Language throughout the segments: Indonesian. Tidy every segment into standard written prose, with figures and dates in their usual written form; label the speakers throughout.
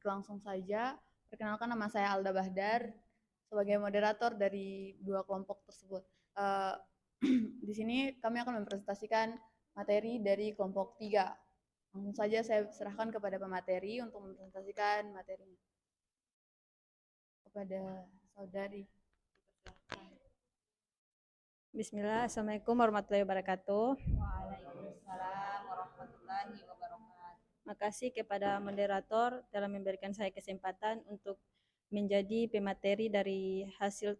Speaker 1: Langsung saja, perkenalkan nama saya Alda Bahdar sebagai moderator dari dua kelompok tersebut. Uh, di sini kami akan mempresentasikan materi dari kelompok 3. Langsung saja saya serahkan kepada pemateri untuk mempresentasikan materinya. Kepada saudari.
Speaker 2: Bismillah, Assalamualaikum warahmatullahi wabarakatuh.
Speaker 3: Waalaikumsalam warahmatullahi wabarakatuh.
Speaker 2: Makasih kepada moderator telah memberikan saya kesempatan untuk menjadi pemateri dari hasil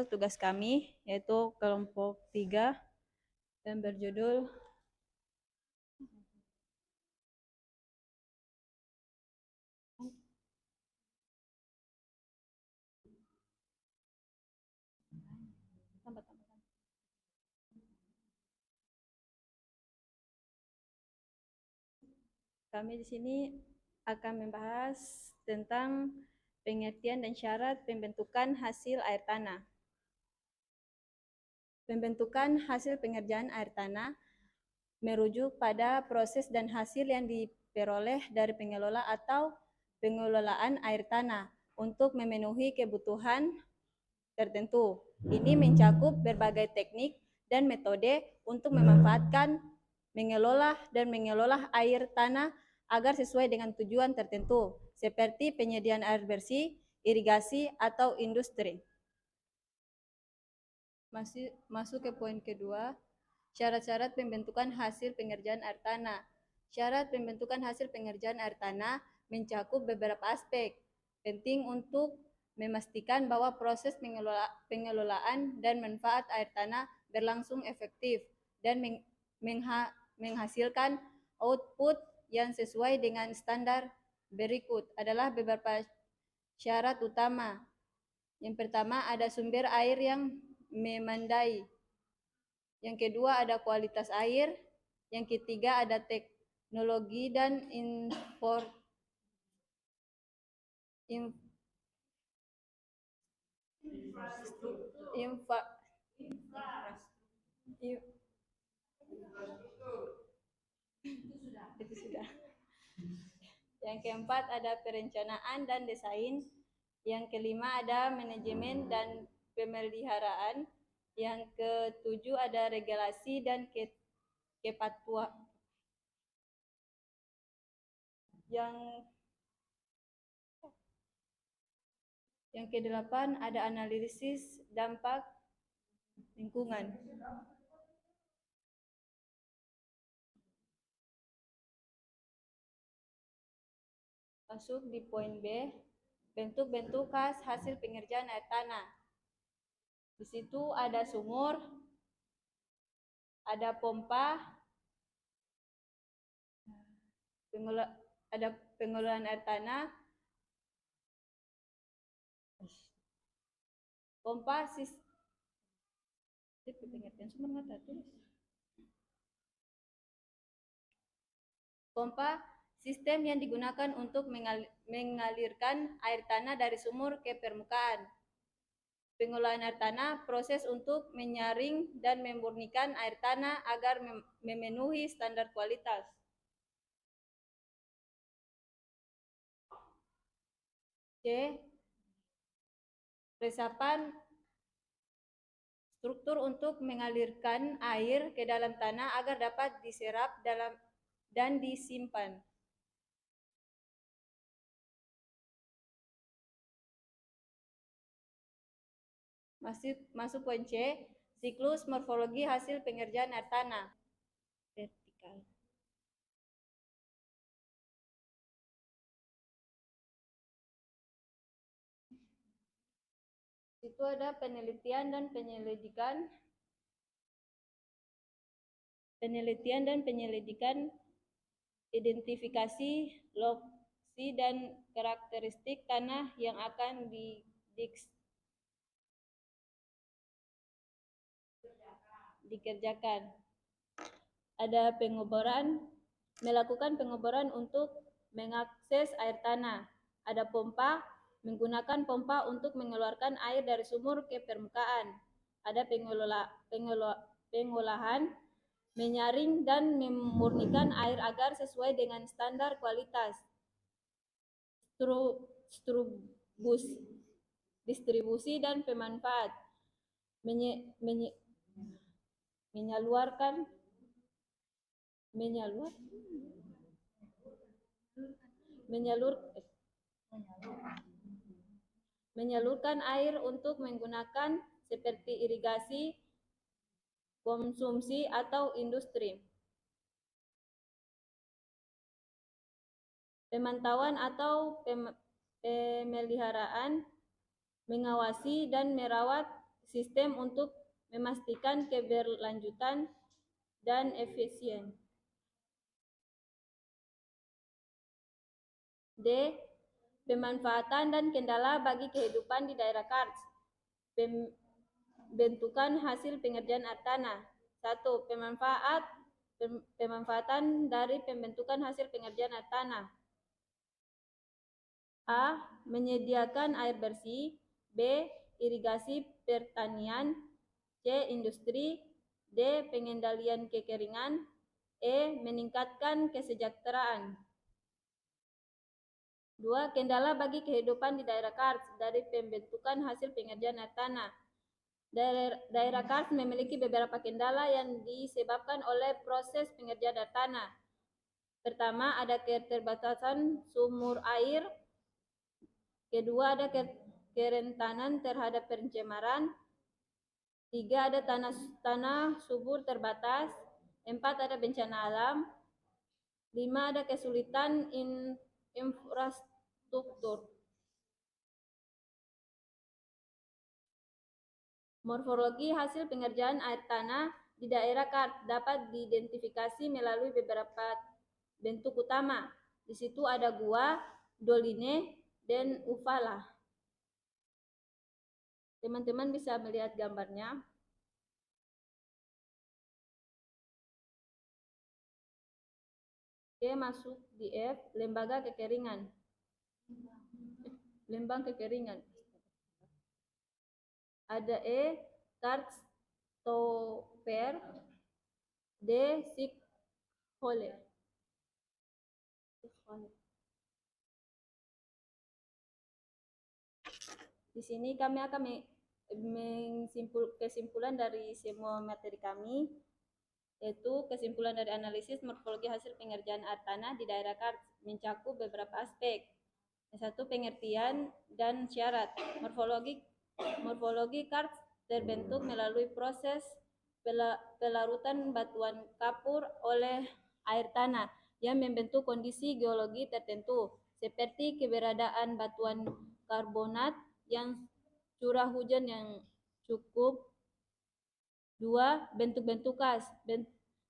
Speaker 2: tugas kami, yaitu kelompok 3 dan berjudul Kami di sini akan membahas tentang pengertian dan syarat pembentukan hasil air tanah. Pembentukan hasil pengerjaan air tanah merujuk pada proses dan hasil yang diperoleh dari pengelola atau pengelolaan air tanah untuk memenuhi kebutuhan tertentu. Ini mencakup berbagai teknik dan metode untuk memanfaatkan, mengelola air tanah agar sesuai dengan tujuan tertentu, seperti penyediaan air bersih, irigasi, atau industri. Masuk ke poin kedua, syarat-syarat pembentukan hasil pengerjaan air tanah. Syarat pembentukan hasil pengerjaan air tanah mencakup beberapa aspek penting untuk memastikan bahwa proses pengelolaan dan manfaat air tanah berlangsung efektif dan menghasilkan output yang sesuai dengan standar. Berikut adalah beberapa syarat utama. Yang pertama, ada sumber air yang memadai. Yang kedua, ada kualitas air. Yang ketiga, ada teknologi dan itu sudah. Yang keempat, ada perencanaan dan desain. Yang kelima, ada manajemen dan pemeliharaan. Yang ketujuh, ada regulasi dan kepatuhan. Yang kedelapan, ada analisis dampak lingkungan. Masuk di poin B, bentuk-bentuk khas hasil pengerjaan air tanah. Di situ ada sumur, ada pompa, ada pengelolaan air tanah, pompa sistem yang digunakan untuk mengalirkan air tanah dari sumur ke permukaan. Pengolahan air tanah, proses untuk menyaring dan memurnikan air tanah agar memenuhi standar kualitas. C. Resapan, struktur untuk mengalirkan air ke dalam tanah agar dapat diserap dan disimpan. Masuk poin C, siklus morfologi hasil pengerjaan air tanah. Vertikal. Itu ada penelitian dan penyelidikan. Identifikasi lokasi dan karakteristik tanah yang akan dikerjakan. Ada melakukan pengeboran untuk mengakses air tanah. Ada pompa, menggunakan pompa untuk mengeluarkan air dari sumur ke permukaan. Ada pengolahan, menyaring dan memurnikan air agar sesuai dengan standar kualitas. distribusi dan pemanfaat, menyaluarkan menyalur menyalur menyalurkan air untuk menggunakan seperti irigasi, konsumsi atau industri. Pemantauan atau pemeliharaan, mengawasi dan merawat sistem untuk memastikan keberlanjutan dan efisien. D. Pemanfaatan dan kendala bagi kehidupan di daerah Kars. Bentukan hasil pengerjaan air tanah. 1. Pemanfaatan dari pembentukan hasil pengerjaan air tanah. A. Menyediakan air bersih. B. Irigasi pertanian. C. Industri. D. Pengendalian kekeringan. E. Meningkatkan kesejahteraan. 2. Kendala bagi kehidupan di daerah Kars dari pembentukan hasil pengerjaan air tanah. Daerah Kars memiliki beberapa kendala yang disebabkan oleh proses pengerjaan air tanah. Pertama, ada keterbatasan sumur air. Kedua, ada kerentanan terhadap pencemaran. 3. Ada tanah subur terbatas. 4. Ada bencana alam. 5. Ada kesulitan infrastruktur. Morfologi hasil pengerjaan air tanah di daerah Kars dapat diidentifikasi melalui beberapa bentuk utama. Di situ ada gua, doline, dan ufala. Teman-teman bisa melihat gambarnya. Oke, masuk di F, lembaga kekeringan. Lembang kekeringan. Ada E, karstover. D, sinkhole. Di sini kami akan kesimpulan dari semua materi kami, yaitu kesimpulan dari analisis morfologi hasil pengerjaan air tanah di daerah Kars mencakup beberapa aspek. Yang satu, pengertian dan syarat. Morfologi Kars terbentuk melalui proses pelarutan batuan kapur oleh air tanah yang membentuk kondisi geologi tertentu, seperti keberadaan batuan karbonat yang curah hujan yang cukup. 2. Bentuk-bentuk khas.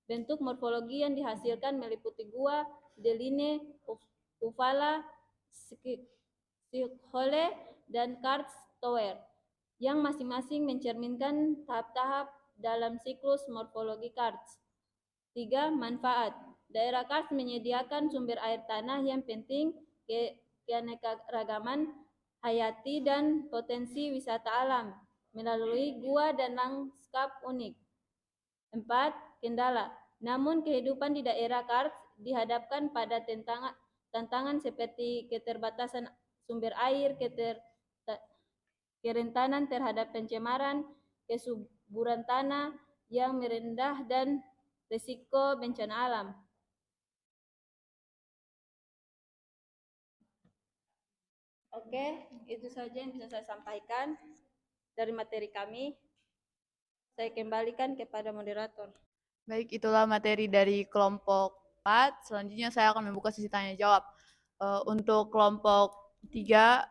Speaker 2: Bentuk morfologi yang dihasilkan meliputi gua, deline, ufala, sinkhole, dan karst tower, yang masing-masing mencerminkan tahap-tahap dalam siklus morfologi karst. 3. Manfaat. Daerah Kars menyediakan sumber air tanah yang penting, keanekaragaman hayati, dan potensi wisata alam melalui gua dan lanskap unik. 4. Kendala. Namun kehidupan di daerah Kars dihadapkan pada tantangan seperti keterbatasan sumber air, kerentanan terhadap pencemaran, kesuburan tanah yang merendah, dan risiko bencana alam. Oke, itu saja yang bisa saya sampaikan dari materi kami. Saya kembalikan kepada moderator.
Speaker 1: Baik, itulah materi dari kelompok 4. Selanjutnya saya akan membuka sesi tanya jawab. Untuk kelompok 3,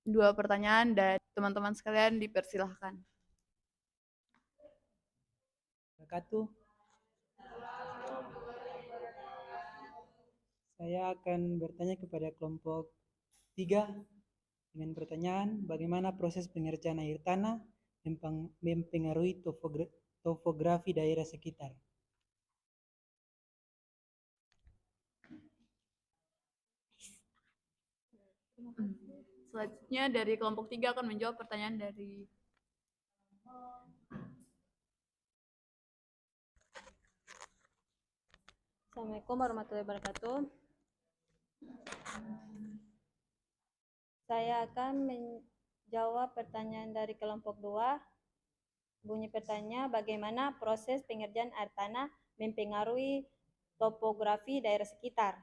Speaker 1: 2 pertanyaan, dan teman-teman sekalian dipersilahkan.
Speaker 4: Saya akan bertanya kepada kelompok 3 dengan pertanyaan, bagaimana proses pengerjaan air tanah mempengaruhi topografi daerah sekitar.
Speaker 1: Selanjutnya dari kelompok 3 akan menjawab pertanyaan dari
Speaker 2: Assalamualaikum warahmatullahi wabarakatuh. Saya akan menjawab pertanyaan dari kelompok 2. Bunyi pertanyaan, bagaimana proses pengerjaan air tanah mempengaruhi topografi daerah sekitar?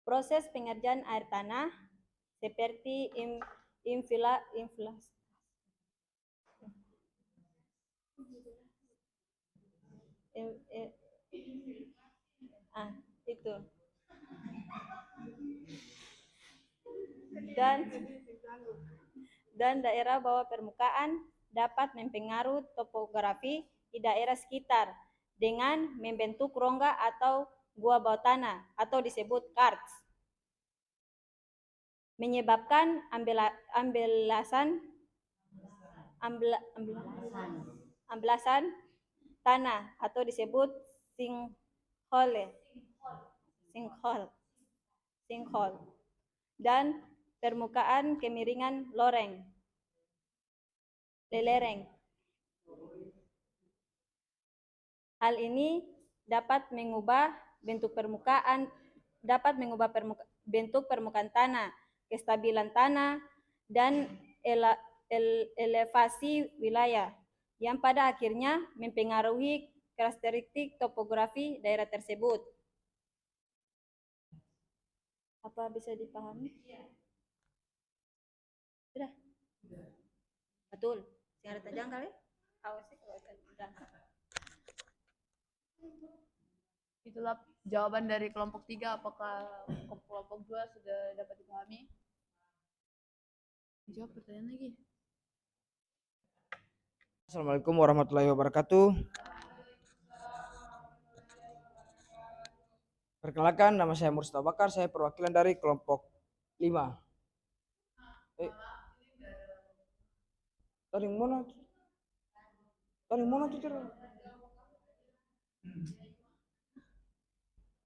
Speaker 2: Proses pengerjaan air tanah seperti itu dan daerah bawah permukaan dapat mempengaruhi topografi di daerah sekitar dengan membentuk rongga atau gua bawah tanah atau disebut karst, menyebabkan amblasan tanah atau disebut sinkhole dan permukaan kemiringan lereng. Hal ini dapat mengubah bentuk permukaan tanah, kestabilan tanah, dan elevasi wilayah, yang pada akhirnya mempengaruhi karakteristik topografi daerah tersebut. Apa bisa dipahami? Sudah? Betul. Yang ada tajam kali?
Speaker 1: Itulah jawaban dari kelompok 3. Apakah kelompok 2 sudah dapat dipahami? Jawab pertanyaan lagi.
Speaker 5: Assalamualaikum warahmatullahi wabarakatuh. Perkenalkan, nama saya Mursta Bakar, saya perwakilan dari kelompok 5. Tadi mana tuh?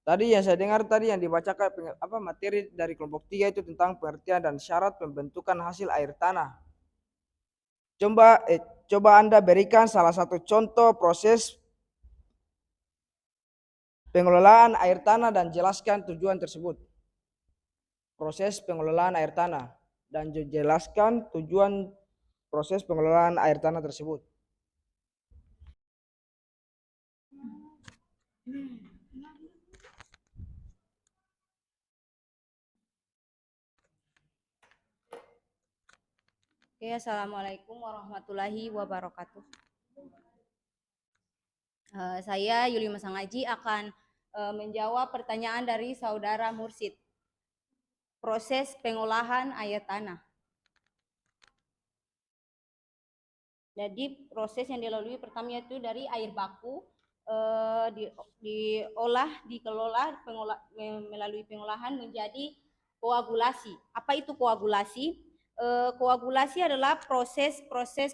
Speaker 5: Tadi yang saya dengar yang dibacakan materi dari kelompok 3 itu tentang pengertian dan syarat pembentukan hasil air tanah. Coba Anda berikan salah satu contoh proses pengelolaan air tanah dan jelaskan tujuan tersebut. Proses pengelolaan air tanah dan jelaskan tujuan proses pengelolaan air tanah tersebut.
Speaker 3: Oke, assalamualaikum warahmatullahi wabarakatuh. Saya Yuli Masangaji akan menjawab pertanyaan dari saudara Mursid. Proses pengolahan air tanah. Jadi proses yang dilalui pertama itu dari air baku dikelola melalui pengolahan menjadi koagulasi. Apa itu koagulasi? Koagulasi adalah proses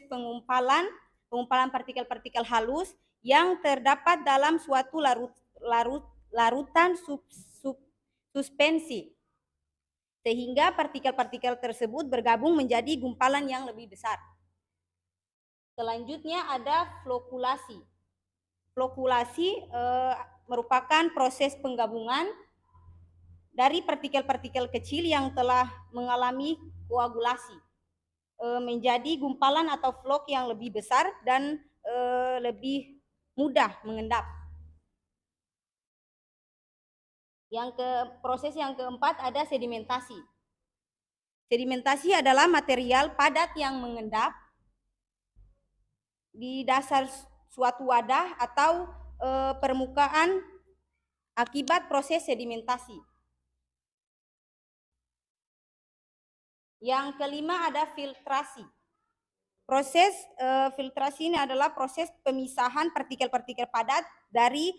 Speaker 3: pengumpalan partikel-partikel halus yang terdapat dalam suatu larutan suspensi, sehingga partikel-partikel tersebut bergabung menjadi gumpalan yang lebih besar. Selanjutnya ada flokulasi. Flokulasi merupakan proses penggabungan dari partikel-partikel kecil yang telah mengalami koagulasi menjadi gumpalan atau flok yang lebih besar dan lebih mudah mengendap. Proses yang keempat ada sedimentasi. Sedimentasi adalah material padat yang mengendap di dasar suatu wadah atau permukaan akibat proses sedimentasi. Yang kelima ada filtrasi. Proses filtrasi ini adalah proses pemisahan partikel-partikel padat dari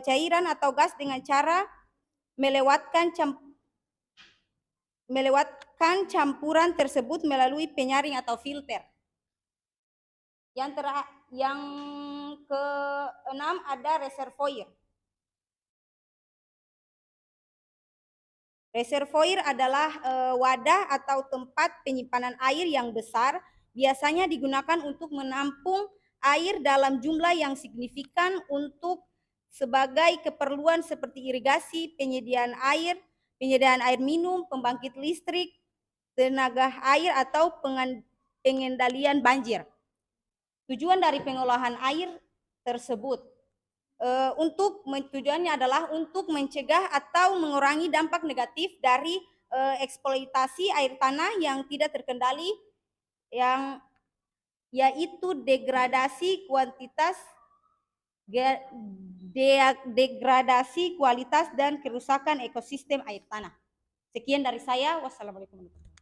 Speaker 3: cairan atau gas dengan cara melewatkan campuran tersebut melalui penyaring atau filter. Yang keenam ada reservoir. Reservoir adalah wadah atau tempat penyimpanan air yang besar, biasanya digunakan untuk menampung air dalam jumlah yang signifikan untuk sebagai keperluan seperti irigasi, penyediaan air minum, pembangkit listrik, tenaga air atau pengendalian banjir. Tujuan dari pengolahan air tersebut tujuannya adalah untuk mencegah atau mengurangi dampak negatif dari eksploitasi air tanah yang tidak terkendali, yaitu degradasi kualitas dan kerusakan ekosistem air tanah. Sekian dari saya. Wassalamualaikum warahmatullahi wabarakatuh.